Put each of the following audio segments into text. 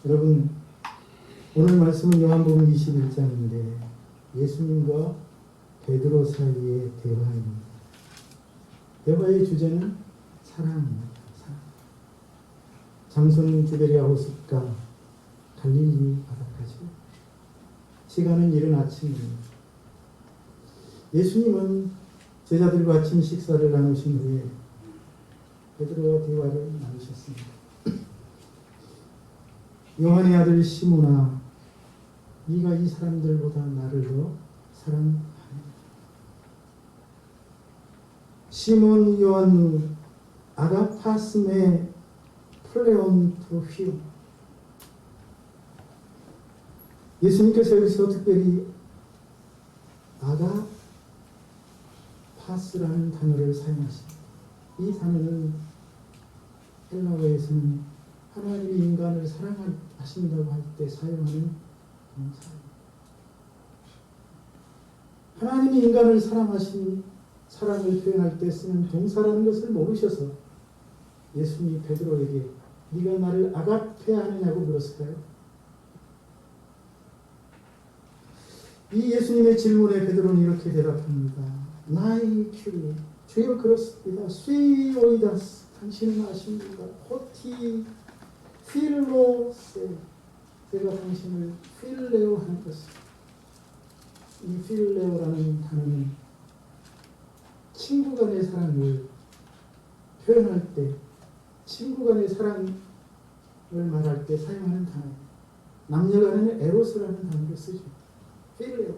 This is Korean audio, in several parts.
여러분, 오늘 말씀은 요한복음 21장인데 예수님과 베드로 사이의 대화입니다. 대화의 주제는 사랑입니다. 사랑. 장소는 디베리아 호숫가 갈릴리 바닷가죠. 시간은 이른 아침입니다. 예수님은 제자들과 아침 식사를 나누신 후에 베드로와 대화를 나누셨습니다. 요한의 아들 시몬아, 네가 이 사람들보다 나를 더 사랑하느냐? 시몬 요한누 아가파스메 플레온 토휘. 예수님께서 여기서 특별히 아가파스라는 단어를 사용하십니다. 이 단어는 헬라어에서는 하나님이 인간을 사랑하신다고 할 때 사용하는 동사입니다. 하나님이 인간을 사랑하신 사랑을 표현할 때 쓰는 동사라는 것을 모르셔서 예수님이 베드로에게 네가 나를 아가페하느냐고 물었을까요? 이 예수님의 질문에 베드로는 이렇게 대답합니다. 나이 큐리, 주여 그렇습니다. 스위 오이다스, 당신은 아십니까? 호티 필로세, 제가 당신을 필레오 하는 것입니다. 이 필레오라는 단어는 친구 간의 사랑을 표현할 때, 친구 간의 사랑을 말할 때 사용하는 단어입니다. 남녀 간에는 에로스라는 단어를 쓰죠. 필레오.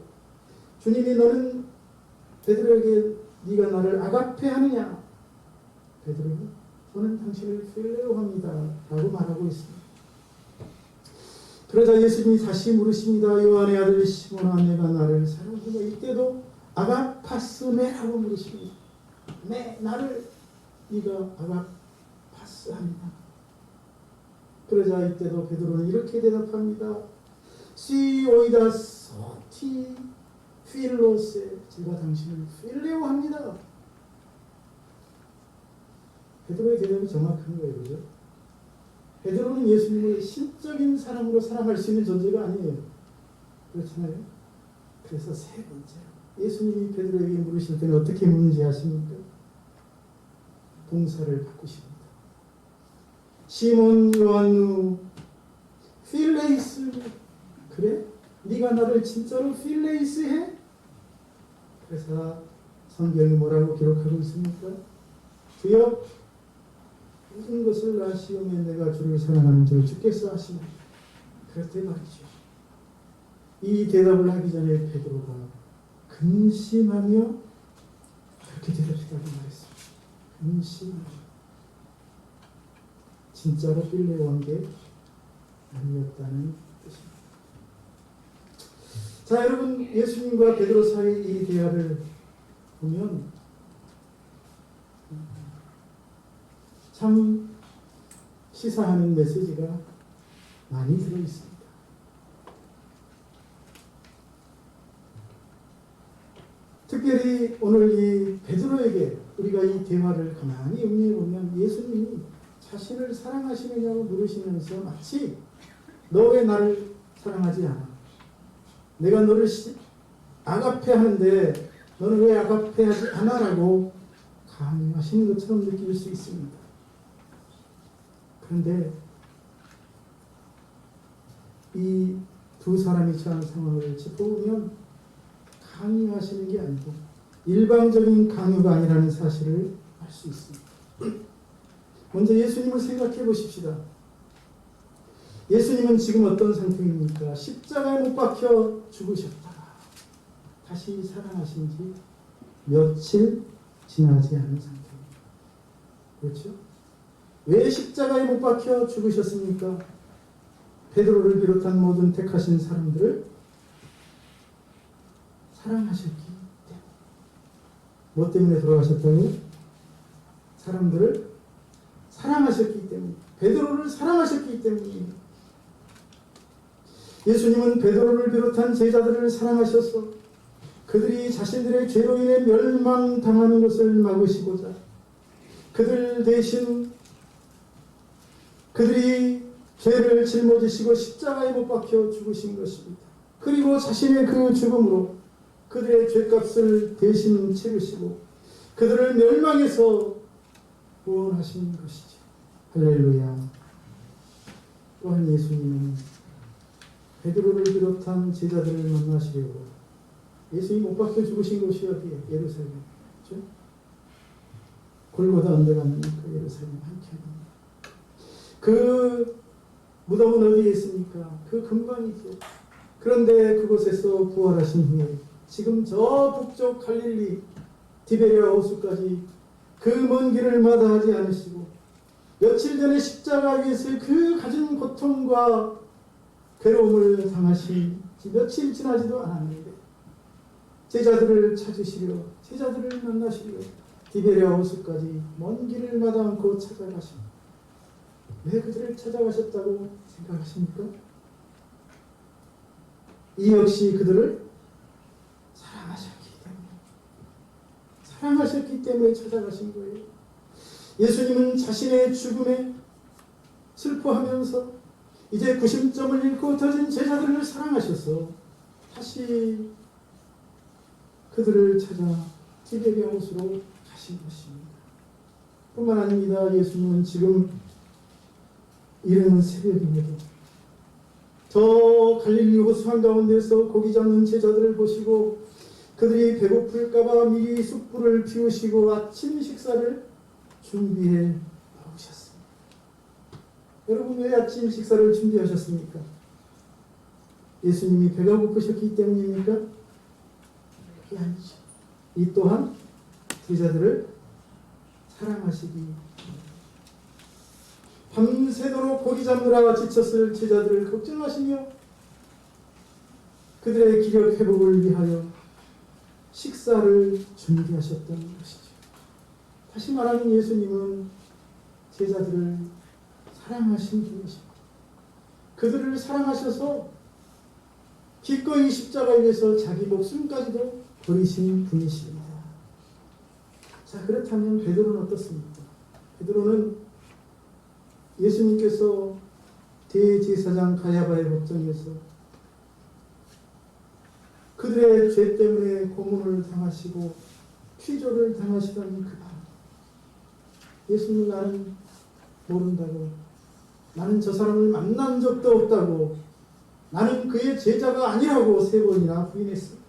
주님이 너는 베드로에게 네가 나를 아가페 하느냐? 베드로는 저는 당신을 필레오 합니다 라고 말하고 있습니다. 그러자 예수님이 다시 물으십니다. 요한의 아들 시몬아, 내가 나를 사랑하느냐? 이때도 아가파스메라고 물으십니다. 네, 나를 네가 아가파스 합니다. 그러자 이때도 베드로는 이렇게 대답합니다. 시 오이다스 티 필로세, 제가 당신을 필레오 합니다. 베드로의 대답이 정확한 거예요. 그죠? 베드로는 예수님을 신적인 사랑으로 사랑할 수 있는 존재가 아니에요. 그렇잖아요? 그래서 세 번째로 예수님이 베드로에게 물으실 때는 어떻게 묻는지 아십니까? 동사를 바꾸십니다. 시몬 요한누 필레이스, 그래? 네가 나를 진짜로 필레이스 해? 그래서 성경이 뭐라고 기록하고 있습니까? 주여 모든 것을 아시오면 내가 주를 사랑하는 줄 주께서 아시나? 그렇대 말이죠. 이 대답을 하기 전에 베드로가 근심하며 그렇게 대답했다고 말했습니다. 근심하며. 진짜로 필레오한 게 아니었다는 뜻입니다. 자, 여러분, 예수님과 베드로 사이 이 대화를 보면 참 시사하는 메시지가 많이 들어있습니다. 특별히 오늘 이 베드로에게 우리가 이 대화를 가만히 음미해보면 예수님이 자신을 사랑하시느냐고 물으시면서 마치 너 왜 나를 사랑하지 않아? 내가 너를 아가페 하는데 너는 왜 아가페 하지 않아? 라고 강요하시는 것처럼 느낄 수 있습니다. 그런데 이 두 사람이 처한 상황을 짚어보면 강요하시는 게 아니고 일방적인 강요가 아니라는 사실을 알 수 있습니다. 먼저 예수님을 생각해 보십시다. 예수님은 지금 어떤 상태입니까? 십자가에 못 박혀 죽으셨다가 다시 살아나신 지 며칠 지나지 않은 상태입니다. 그렇죠? 왜 십자가에 못 박혀 죽으셨습니까? 베드로를 비롯한 모든 택하신 사람들을 사랑하셨기 때문에. 뭐 때문에 돌아가셨다고요? 사람들을 사랑하셨기 때문에. 베드로를 사랑하셨기 때문입니다. 예수님은 베드로를 비롯한 제자들을 사랑하셔서 그들이 자신들의 죄로 인해 멸망당하는 것을 막으시고자 그들 대신 그들이 죄를 짊어지시고 십자가에 못 박혀 죽으신 것입니다. 그리고 자신의 그 죽음으로 그들의 죄값을 대신 치르시고 그들을 멸망해서 구원하신 것이죠. 할렐루야. 또한 예수님은 베드로를 비롯한 제자들을 만나시려고 예수님 못 박혀 죽으신 곳이 어디에? 예루살렘. 그렇죠? 골고다 언덕 아닙니까? 예루살렘 한켠입니다. 그 무덤은 어디에 있습니까? 그 근방이죠. 그런데 그곳에서 부활하신 후에 지금 저 북쪽 갈릴리 디베랴 호수까지 그 먼 길을 마다하지 않으시고 며칠 전에 십자가 위에서 그 가진 고통과 괴로움을 당하신 지 며칠 지나지도 않았는데 제자들을 찾으시려 제자들을 만나시려 디베랴 호수까지 먼 길을 마다 않고 찾아가십니다. 왜 그들을 찾아가셨다고 생각하십니까? 이 역시 그들을 사랑하셨기 때문에 찾아가신 거예요. 예수님은 자신의 죽음에 슬퍼하면서 이제 구심점을 잃고 터진 제자들을 사랑하셔서 다시 그들을 찾아 디베랴 호수로 가신 것입니다. 뿐만 아닙니다. 예수님은 지금 이른 새벽임에도 저 갈릴리 호수 한가운데서 고기 잡는 제자들을 보시고 그들이 배고플까봐 미리 숯불을 피우시고 아침 식사를 준비해 놓으셨습니다. 여러분 왜 아침 식사를 준비하셨습니까? 예수님이 배가 고프셨기 때문입니까? 그게 아니죠. 이 또한 제자들을 사랑하시기 때문입니다. 밤새도록 고기 잡느라 지쳤을 제자들을 걱정하시며 그들의 기력 회복을 위하여 식사를 준비하셨던 것이죠. 다시 말하면 예수님은 제자들을 사랑하신 분이십니다. 그들을 사랑하셔서 기꺼이 십자가에 위해서 자기 목숨까지도 버리신 분이십니다. 자, 그렇다면 베드로는 어떻습니까? 베드로는 예수님께서 대제사장 가야바의 법정에서 그들의 죄 때문에 고문을 당하시고 피조를 당하시던 그 밤, 예수님 나는 모른다고, 나는 저 사람을 만난 적도 없다고, 나는 그의 제자가 아니라고 3번이나 부인했습니다.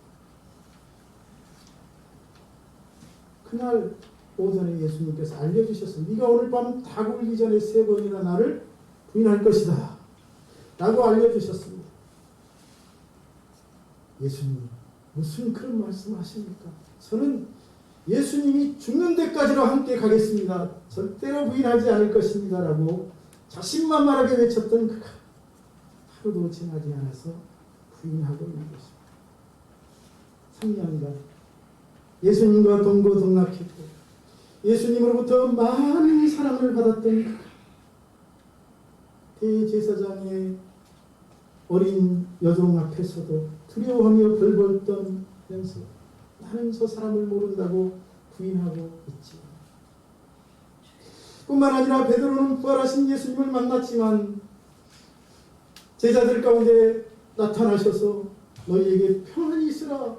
그날 오전에 예수님께서 알려주셨습니다. 네가 오늘 밤 다 굴기 전에 3번이나 나를 부인할 것이다 라고 알려주셨습니다. 예수님 무슨 그런 말씀을 하십니까? 저는 예수님이 죽는 데까지로 함께 가겠습니다. 절대로 부인하지 않을 것입니다 라고 자신만만하게 외쳤던 그가 하루도 지나지 않아서 부인하고 있는 것입니다. 3년간 예수님과 동고동락했고 예수님으로부터 많은 사랑을 받았던 그가 대제사장의 어린 여종 앞에서도 두려워하며 벌벌 떨면서 나는 저 사람을 모른다고 부인하고 있지. 뿐만 아니라 베드로는 부활하신 예수님을 만났지만 제자들 가운데 나타나셔서 너희에게 평안이 있으라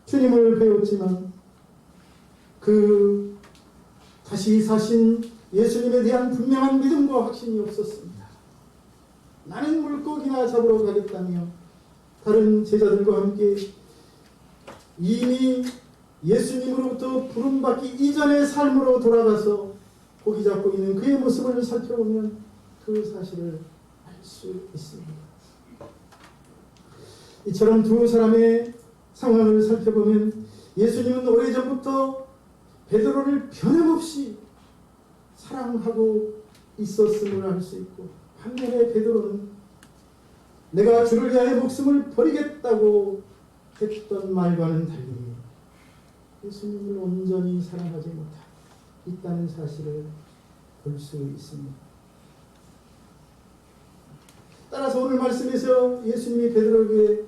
주님을 배웠지만 그 다시 사신 예수님에 대한 분명한 믿음과 확신이 없었습니다. 나는 물고기나 잡으러 가겠다며 다른 제자들과 함께 이미 예수님으로부터 부름받기 이전의 삶으로 돌아가서 고기 잡고 있는 그의 모습을 살펴보면 그 사실을 알 수 있습니다. 이처럼 두 사람의 상황을 살펴보면 예수님은 오래전부터 베드로를 변함없이 사랑하고 있었음을 알 수 있고 반면에 베드로는 내가 주를 위하여 목숨을 버리겠다고 했던 말과는 달리 예수님을 온전히 사랑하지 못하고 있다는 사실을 볼 수 있습니다. 따라서 오늘 말씀에서 예수님이 베드로에게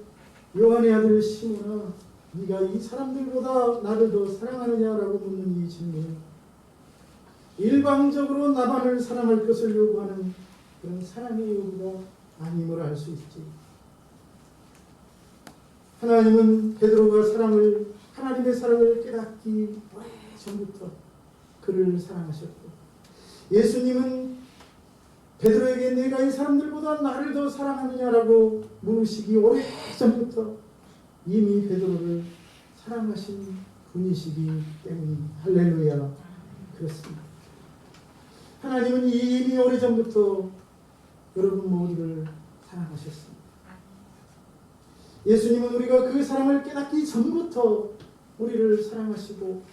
요한의 아들 시몬아 네가 이 사람들보다 나를 더 사랑하느냐라고 묻는 이 질문은 일방적으로 나만을 사랑할 것을 요구하는 그런 사랑의 요구가 아님을 알 수 있지. 하나님은 베드로가 하나님의 사랑을 깨닫기 오래전부터 그를 사랑하셨고, 예수님은 베드로에게 내가 이 사람들보다 나를 더 사랑하느냐라고 물으시기 오래전부터 이미 베드로를 사랑하신 분이시기 때문입니다. 할렐루야. 그렇습니다. 하나님은 이미 오래전부터 여러분 모두를 사랑하셨습니다. 예수님은 우리가 그 사랑을 깨닫기 전부터 우리를 사랑하시고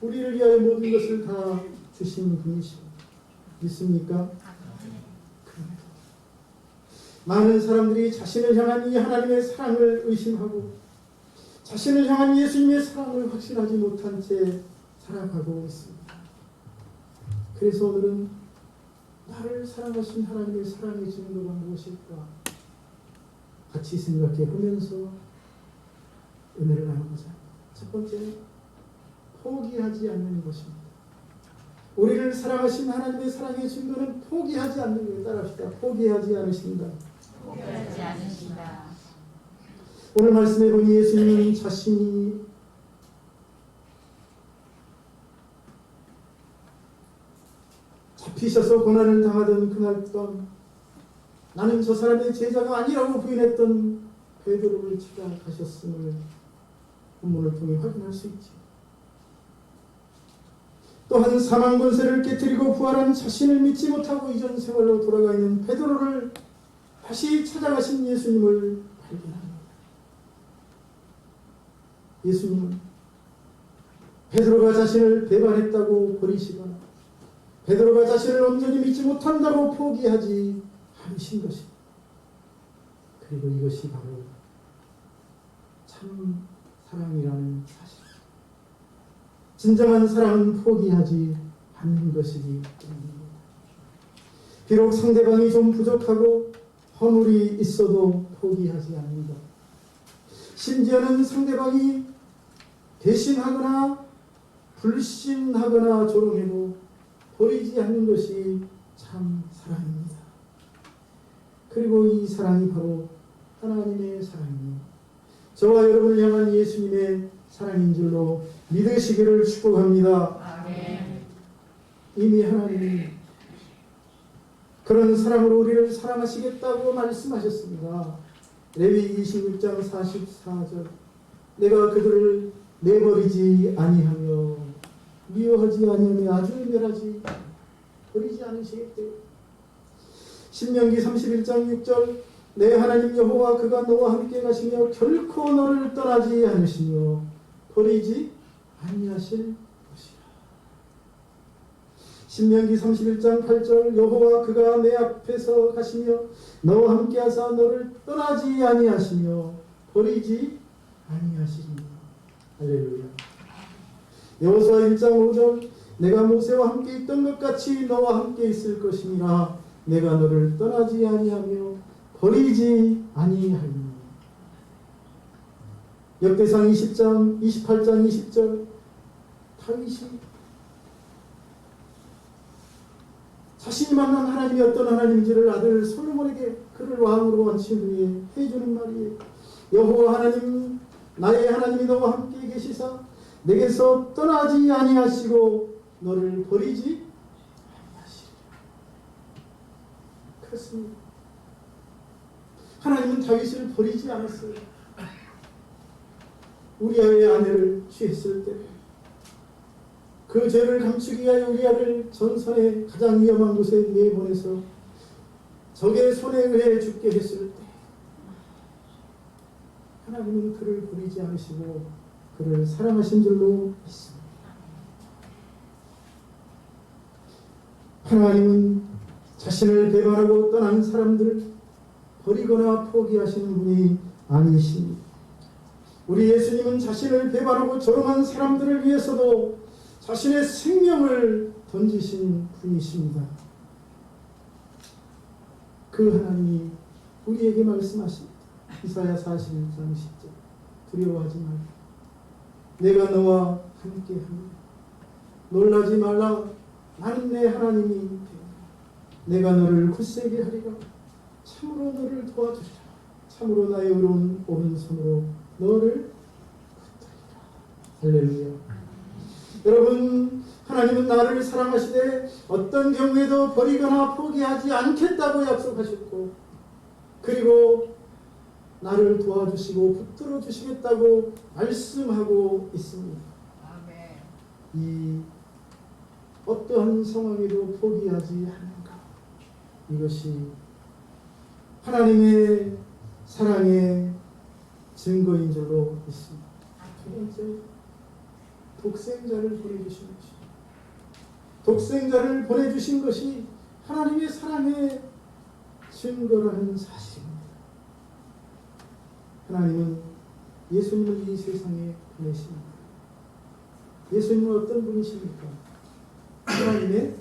우리를 위하여 모든 것을 다 주신 분이십니다. 믿습니까? 많은 사람들이 자신을 향한 이 하나님의 사랑을 의심하고 자신을 향한 예수님의 사랑을 확신하지 못한 채 살아가고 있습니다. 그래서 오늘은 나를 사랑하신 하나님의 사랑의 증거가 무엇일까? 같이 생각해 보면서 은혜를 나누고자 합니다. 첫 번째, 포기하지 않는 것입니다. 우리를 사랑하신 하나님의 사랑의 증거는 포기하지 않는 거예요. 따라합시다. 포기하지 않으신다. 포기하지 않으신다. 오늘 말씀해 보니 예수님은 자신이 잡히셔서 고난을 당하던 그날 밤 나는 저 사람의 제자가 아니라고 부인했던 베드로를 찾아가셨음을 본문을 통해 확인할 수 있지. 또한 사망 권세를 깨뜨리고 부활한 자신을 믿지 못하고 이전 생활로 돌아가 있는 베드로를 다시 찾아가신 예수님을 발견합니다. 예수님은 베드로가 자신을 배반했다고 버리시거나 베드로가 자신을 온전히 믿지 못한다고 포기하지 않으신 것입니다. 그리고 이것이 바로 참 사랑이라는 사실입니다. 진정한 사랑은 포기하지 않는 것이기 때문입니다. 비록 상대방이 좀 부족하고 허물이 있어도 포기하지 않는다. 심지어는 상대방이 배신하거나 불신하거나 조롱해도 버리지 않는 것이 참 사랑입니다. 그리고 이 사랑이 바로 하나님의 사랑입니다. 저와 여러분을 향한 예수님의 사랑인 줄로 믿으시기를 축복합니다. 아멘. 이미 하나님이 그런 사랑으로 우리를 사랑하시겠다고 말씀하셨습니다. 레위 26장 44절 내가 그들을 내버리지 아니하며 미워하지 아니하며 아주 멸하지 버리지 않으시겠대요. 신명기 31장 6절 내 하나님 여호와 그가 너와 함께 가시며 결코 너를 떠나지 않으시며 버리지 아니하실 것이라. 신명기 31장 8절 여호와 그가 내 앞에서 가시며 너와 함께 하사 너를 떠나지 아니하시며 버리지 아니하시리니. 할렐루야. 여호수아 1장 5절 내가 모세와 함께 있던 것 같이 너와 함께 있을 것이니라. 내가 너를 떠나지 아니하며 버리지 아니하리니. 역대상 20장 28장 20절 다윗이 자신이 만난 하나님이 어떤 하나님인지를 아들 솔로몬에게 그를 왕으로 앉힌 후에 해주는 말이에요. 여호와 하나님 나의 하나님이 너와 함께 계시사 내게서 떠나지 아니하시고 너를 버리지 아니하시리라. 그렇습니다. 하나님은 다윗을 버리지 않았어요. 우리아의 아내를 취했을 때 그 죄를 감추기 위하여 우리아를 전선의 가장 위험한 곳에 내보내서 적의 손에 의해 죽게 했을 때 하나님은 그를 버리지 않으시고 그를 사랑하신 줄로 믿습니다. 하나님은 자신을 배반하고 떠난 사람들을 버리거나 포기하시는 분이 아니십니다. 우리 예수님은 자신을 배반하고 조롱한 사람들을 위해서도 자신의 생명을 던지신 분이십니다. 그 하나님이 우리에게 말씀하십니다. 이사야 41장 10절 두려워하지 말라. 내가 너와 함께하노라. 놀라지 말라. 나는 내 하나님이 되리라. 내가 너를 굳세게 하리라. 참으로 너를 도와주리라. 참으로 나의 의로운 오른손으로 너를 붙들리라. 할렐루야. 여러분, 하나님은 나를 사랑하시되 어떤 경우에도 버리거나 포기하지 않겠다고 약속하셨고, 그리고 나를 도와주시고 붙들어 주시겠다고 말씀하고 있습니다. 이 어떠한 상황에도 포기하지 않는가, 이것이 하나님의 사랑의 증거인 줄로 믿습니다. 두 번째, 독생자를 보내주신 것입니다. 독생자를 보내주신 것이 하나님의 사랑의 증거라는 사실입니다. 하나님은 예수님을 이 세상에 보내십니다. 예수님은 어떤 분이십니까? 하나님의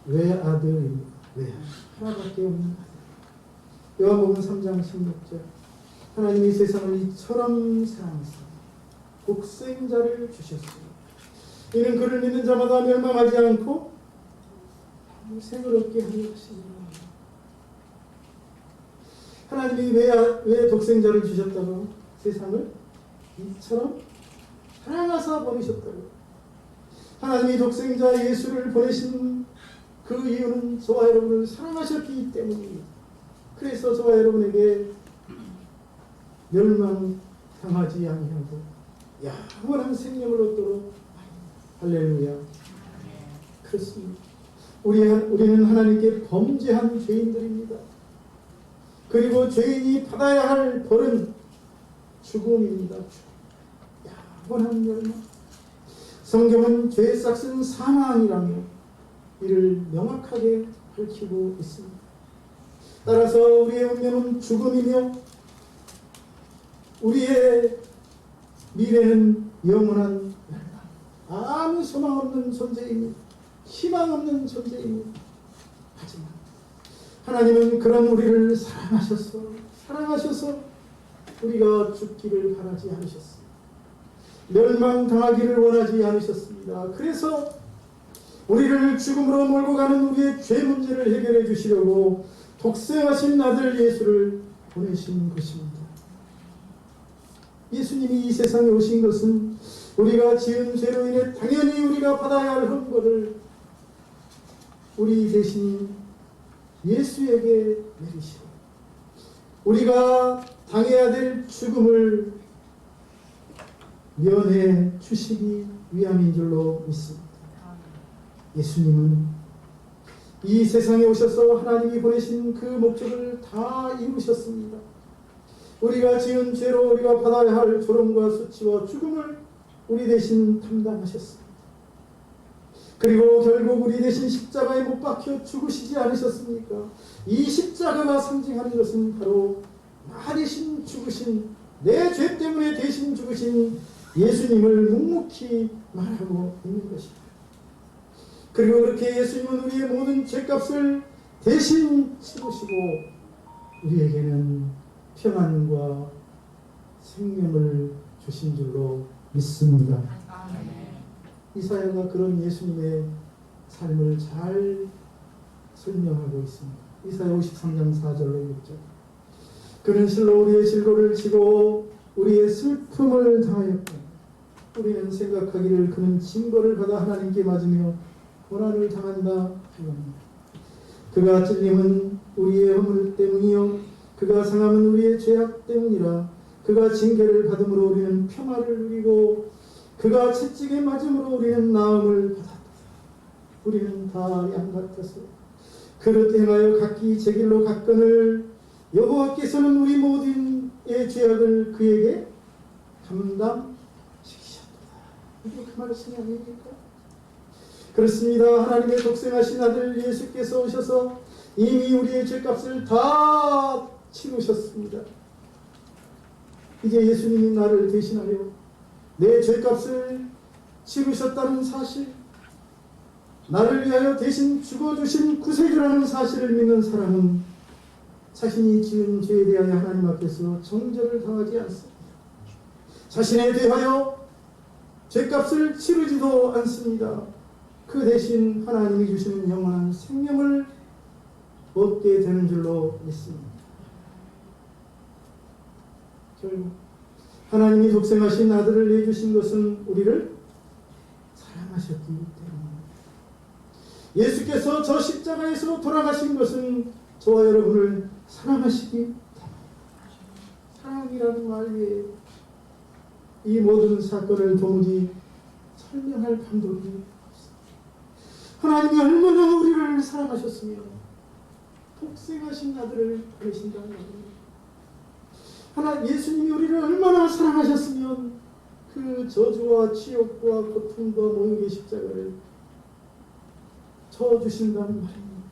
외아들입니다. 외아들, 하나밖에 없는 아들. 요한복음 3장 16절, 하나님이 세상을 이처럼 사랑하사 독생자를 주셨으니 이는 그를 믿는 자마다 멸망하지 않고 생을 얻게 하려 하시니라. 하나님이 왜 독생자를 주셨다고? 세상을 이처럼 사랑하사 보내셨다고. 하나님이 독생자 예수를 보내신 그 이유는 저와 여러분을 사랑하셨기 때문입니다. 그래서 저와 여러분에게 멸망당하지 아니하고 영원한 생명을 얻도록. 할렐루야. 그렇습니다. 우리는 하나님께 범죄한 죄인들입니다. 그리고 죄인이 받아야 할 벌은 죽음입니다. 영원한 멸망. 성경은 죄의 싹은 사망이라며 이를 명확하게 밝히고 있습니다. 따라서 우리의 운명은 죽음이며 우리의 미래는 영원한 멸망. 아무 소망 없는 존재입니다. 희망 없는 존재입니다. 하지만 하나님은 그런 우리를 사랑하셔서 우리가 죽기를 바라지 않으셨습니다. 멸망당하기를 원하지 않으셨습니다. 그래서 우리를 죽음으로 몰고 가는 우리의 죄 문제를 해결해 주시려고 독생하신 아들 예수를 보내신 것입니다. 예수님이 이 세상에 오신 것은 우리가 지은 죄로 인해 당연히 우리가 받아야 할 형벌을 우리 대신 예수에게 내리시고 우리가 당해야 될 죽음을 면해 주시기 위함인 줄로 믿습니다. 예수님은 이 세상에 오셔서 하나님이 보내신 그 목적을 다 이루셨습니다. 우리가 지은 죄로 우리가 받아야 할 조롱과 수치와 죽음을 우리 대신 담당하셨습니다. 그리고 결국 우리 대신 십자가에 못 박혀 죽으시지 않으셨습니까? 이 십자가가 상징하는 것은 바로 나 대신 죽으신, 내 죄 때문에 대신 죽으신 예수님을 묵묵히 말하고 있는 것입니다. 그리고 그렇게 예수님은 우리의 모든 죄값을 대신 치르시고 우리에게는 평안과 생명을 주신 줄로 믿습니다. 이사야가 그런 예수님의 삶을 잘 설명하고 있습니다. 이사야 53장 4절로 6절. 그는 실로 우리의 질고를 지고 우리의 슬픔을 당하였고 우리는 생각하기를 그는 징벌을 받아 하나님께 맞으며 고난을 당한다 하였느니라. 그가 찔림은 우리의 허물 때문이요 그가 상함은 우리의 죄악 때문이라. 그가 징계를 받음으로 우리는 평화를 누리고 그가 채찍에 맞음으로 우리는 나음을 받았다. 우리는 다 양 같아서 그릇 행하여 각기 제 길로 갔거늘 여호와께서는 우리 모든의 죄악을 그에게 감당시키셨다. 이게 그 말씀이 아닙니까? 그렇습니다. 하나님의 독생하신 아들 예수께서 오셔서 이미 우리의 죄값을 다 치르셨습니다. 이제 예수님이 나를 대신하여 내 죄값을 치르셨다는 사실, 나를 위하여 대신 죽어주신 구세주라는 사실을 믿는 사람은 자신이 지은 죄에 대하여 하나님 앞에서 정죄를 당하지 않습니다. 자신에 대하여 죄값을 치르지도 않습니다. 그 대신 하나님이 주시는 영원한 생명을 얻게 되는 줄로 믿습니다. 결국 하나님이 독생하신 아들을 내주신 것은 우리를 사랑하셨기 때문입니다. 예수께서 저 십자가에서 돌아가신 것은 저와 여러분을 사랑하시기 때문입니다. 사랑이라는 말 외에 이 모든 사건을 도무지 설명할 방법이 없습니다. 하나님이 얼마나 우리를 사랑하셨으며 독생하신 아들을 보내신다는 말입니다. 예수님이 우리를 얼마나 사랑하셨으면 그 저주와 치욕과 고통과 모욕의 십자가를 져주신다는 말입니다.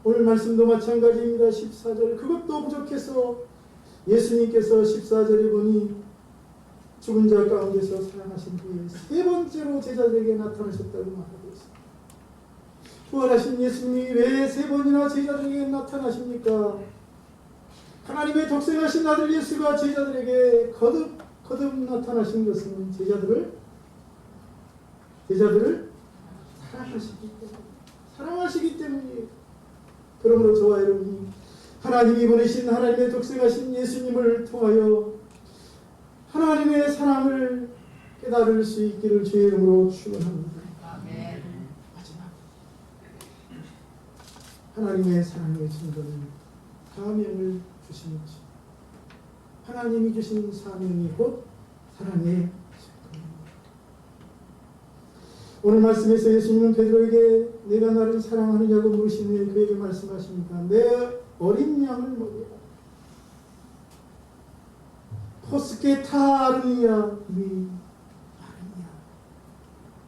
오늘 말씀도 마찬가지입니다. 14절 그것도 부족해서 예수님께서 14절에 보니 죽은 자 가운데서 살아나신 후에 세 번째로 제자들에게 나타나셨다고 말하고 있습니다. 부활하신 예수님이 왜 세 번이나 제자들에게 나타나십니까? 하나님의 독생하신 아들 예수가 제자들에게 거듭 나타나신 것은 제자들을 사랑하시기 때문이에요. 그러므로 저와 여러분이 하나님이 보내신 하나님의 독생하신 예수님을 통하여 하나님의 사랑을 깨달을 수 있기를 주의 이름으로 축원합니다. 아멘. 마지막 하나님의 사랑의 증거는 사명을 주신 것입니다. 하나님이 주신 사명이 곧 사랑의 증거입니다. 오늘 말씀에서 예수님은 베드로에게 내가 나를 사랑하느냐고 물으시니 그에게 말씀하십니다. 내 어린 양을 먹여라. 포스케 타르니야 미 아르니야.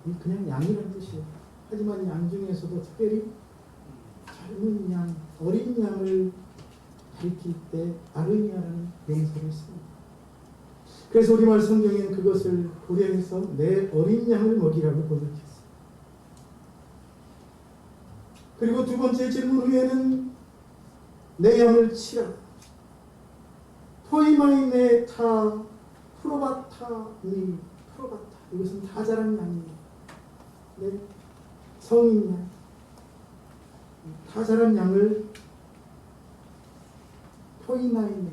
이 그냥 양이라는 뜻이에요. 하지만 양 중에서도 특별히 젊은 양, 어린 양을 가리킬 때 아르니아라는 명사를 씁니다. 그래서 우리말 성경에는 그것을 고려해서 내 어린 양을 먹이라고 번역했어요. 그리고 두 번째 질문 후에는 내 양을 치라. 포이마이네 타 프로바타 미 프로바타. 이것은 다 자란 양이에요. 네, 성인 양. 다 자란 양을 포이마이네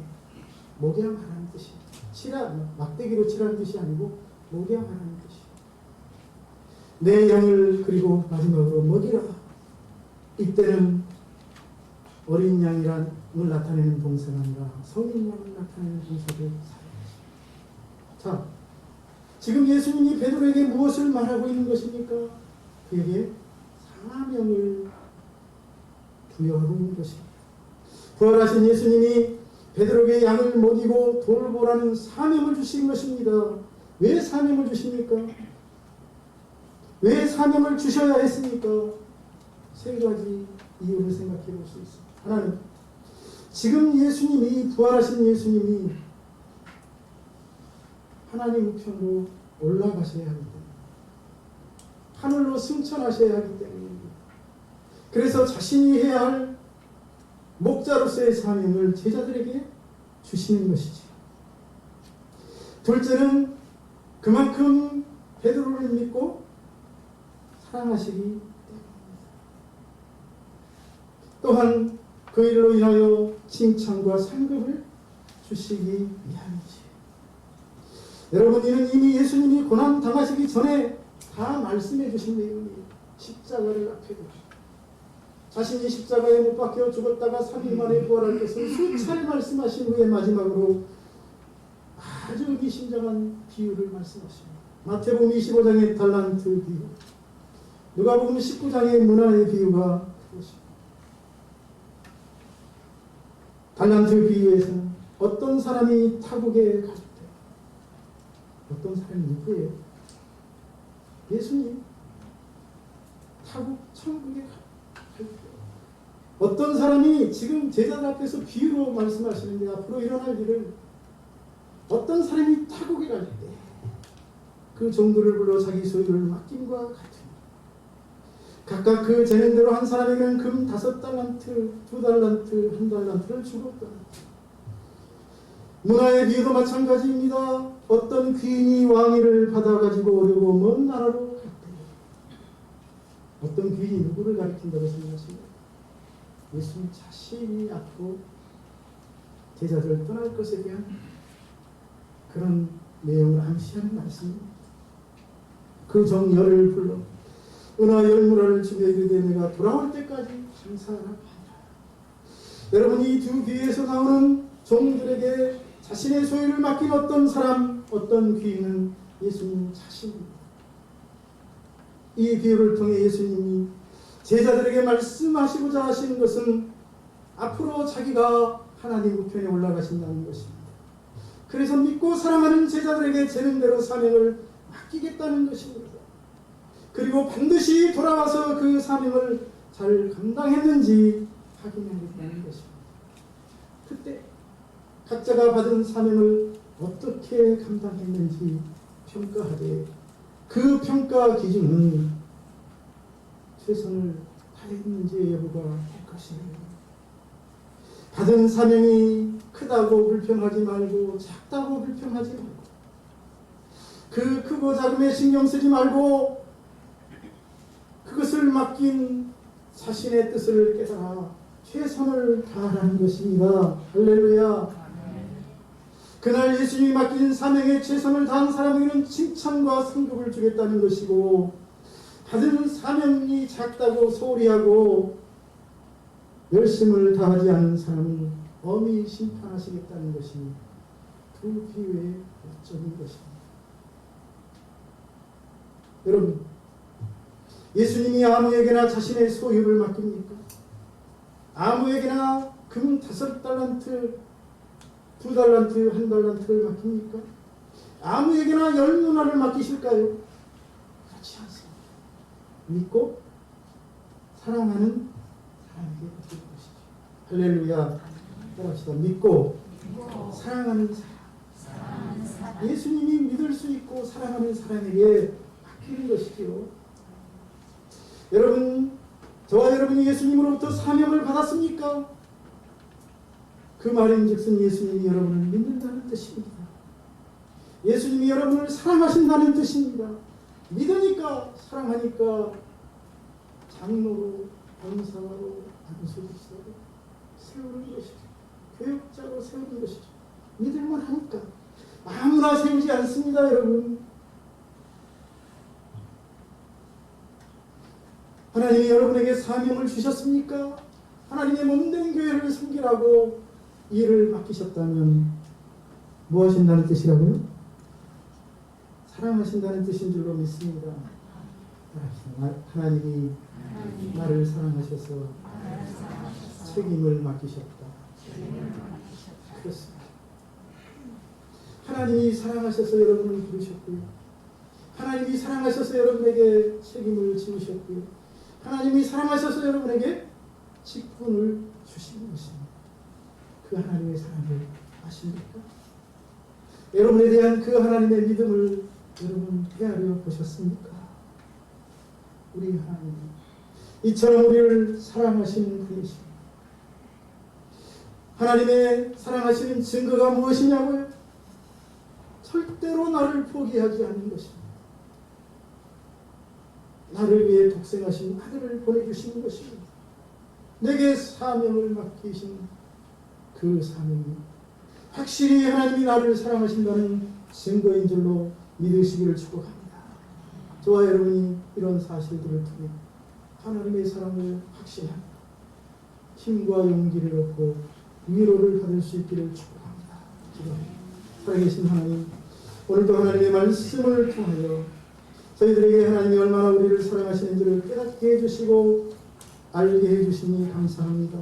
목양하라는 뜻이에요. 치라, 막대기로 치라는 뜻이 아니고 목양하라는 뜻이에요. 내 양을 그리고 마지막으로 먹이라. 이때는 어린 양이란을 나타내는 동사가 아니라 성인 양을 나타내는 동사를 사용했습니다. 자, 지금 예수님이 베드로에게 무엇을 말하고 있는 것입니까? 그에게 사명을 부여하고 있는 것입니다. 부활하신 예수님이 베드로에게 양을 먹이고 돌보라는 사명을 주신 것입니다. 왜 사명을 주십니까? 왜 사명을 주셔야 했습니까? 세 가지 이유를 생각해 볼 수 있습니다. 하나는 지금 예수님이 부활하신 예수님이 하나님 우편으로 올라가셔야 하기 때문에 하늘로 승천하셔야 하기 때문입니다. 그래서 자신이 해야 할 목자로서의 사명을 제자들에게 주시는 것이죠. 둘째는 그만큼 베드로를 믿고 사랑하시기 때문입니다. 또한 그 일로 인하여 칭찬과 상급을 주시기 위함이지. 여러분, 이는 이미 예수님이 고난 당하시기 전에 다 말씀해 주신 내용이에요. 십자가를 앞에 두고 자신이 십자가에 못 박혀 죽었다가 3일 만에 부활할 것을 수차례 말씀하신 후에 마지막으로 아주 의미심장한 비유를 말씀하십니다. 마태복음 25장의 달란트 비유, 누가복음 19장의 문화의 비유가 그것입니다. 달란트 비유에서는 어떤 사람이 타국에 갈 때, 어떤 사람이 누구예요? 예수님. 타국 천국에 갈 때, 어떤 사람이 지금 제자들 앞에서 비유로 말씀하시는데 앞으로 일어날 일을, 어떤 사람이 타국에 갈 때 그 종들을 불러 자기 소유를 맡김과 같으니 각각 그 재는 대로 한 사람에게는 금 5달란트, 2달란트, 1달란트를 주었다. 문화의 비유도 마찬가지입니다. 어떤 귀인이 왕위를 받아가지고 오려고 먼 나라로 갈 때, 어떤 귀인이 누구를 가리킨다고 생각하십니까? 예수님 자신이 앞으로 제자들을 떠날 것에 대한 그런 내용을 암시하는 말씀입니다. 그 정열을 불러 은하 열무라를 주며 이르되 내가 돌아올 때까지 감사하라 하니라. 여러분, 이 두 귀에서 나오는 종들에게 자신의 소유를 맡긴 어떤 사람, 어떤 귀인은 예수님 자신입니다. 이 비유를 통해 예수님이 제자들에게 말씀하시고자 하시는 것은 앞으로 자기가 하나님 우편에 올라가신다는 것입니다. 그래서 믿고 사랑하는 제자들에게 재능대로 사명을 맡기겠다는 것입니다. 그리고 반드시 돌아와서 그 사명을 잘 감당했는지 확인하겠다는 것입니다. 그때 각자가 받은 사명을 어떻게 감당했는지 평가하되 그 평가 기준은 최선을 다했는지의 여부가 될 것입니다. 받은 사명이 크다고 불평하지 말고 작다고 불평하지 말고 그 크고 작음에 신경 쓰지 말고 그것을 맡긴 자신의 뜻을 깨달아 최선을 다하라는 것입니다. 할렐루야. 그날 예수님이 맡긴 사명에 최선을 다한 사람에게는 칭찬과 상급을 주겠다는 것이고, 받은 사명이 작다고 소홀히 하고 열심을 다하지 않은 사람은 엄히 심판하시겠다는 것이 두 비유의 요점인 것입니다. 여러분, 예수님이 아무에게나 자신의 소유를 맡깁니까? 아무에게나 금 5달란트, 2달란트, 1달란트를 맡깁니까? 아무에게나 10문화를 맡기실까요? 그렇지 않습니다. 믿고 사랑하는 사람에게 맡길 것이죠. 할렐루야. 따라합시다. 믿고 사랑하는 사람. 예수님이 믿을 수 있고 사랑하는 사람에게 맡기는 것이지요. 여러분, 저와 여러분이 예수님으로부터 사명을 받았습니까? 그 말인즉슨 예수님이 여러분을 믿는다는 뜻입니다. 예수님이 여러분을 사랑하신다는 뜻입니다. 믿으니까, 사랑하니까 장로로, 권사로, 안수집사로 세우는 것이죠. 교육자로 세우는 것이죠. 믿을만 하니까. 아무나 세우지 않습니다, 여러분. 하나님이 여러분에게 사명을 주셨습니까? 하나님의 몸된 교회를 섬기라고 일을 맡기셨다면 뭐 하신다는 뜻이라고요? 사랑하신다는 뜻인 줄로 믿습니다. 하나님이 나를 사랑하셔서 책임을 맡기셨다. 그렇습니다. 하나님이 사랑하셔서 여러분을 부르셨고요. 하나님이 사랑하셔서 여러분에게 책임을 지우셨고요. 하나님이 사랑하셔서 여러분에게 직분을 주신 것입니다. 그 하나님의 사랑을 아십니까? 여러분에 대한 그 하나님의 믿음을 여러분 헤아려 보셨습니까? 우리 하나님, 이처럼 우리를 사랑하시는 분이십니다. 하나님의 사랑하시는 증거가 무엇이냐고요? 절대로 나를 포기하지 않는 것입니다. 나를 위해 독생하신 아들을 보내주시는 것입니다. 내게 사명을 맡기신 그 사명이 확실히 하나님이 나를 사랑하신다는 증거인 줄로 믿으시기를 축복합니다. 저와 여러분이 이런 사실들을 통해 하나님의 사랑을 확신하고 힘과 용기를 얻고 위로를 받을 수 있기를 축복합니다. 기도합니다. 살아계신 하나님, 오늘도 하나님의 말씀을 통하여 저희들에게 하나님이 얼마나 우리를 사랑하시는지를 깨닫게 해주시고 알게 해주시니 감사합니다.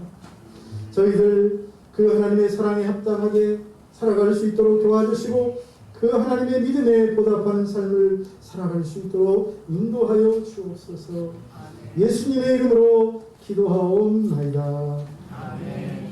저희들 그 하나님의 사랑에 합당하게 살아갈 수 있도록 도와주시고 그 하나님의 믿음에 보답하는 삶을 살아갈 수 있도록 인도하여 주옵소서. 예수님의 이름으로 기도하옵나이다. 아멘.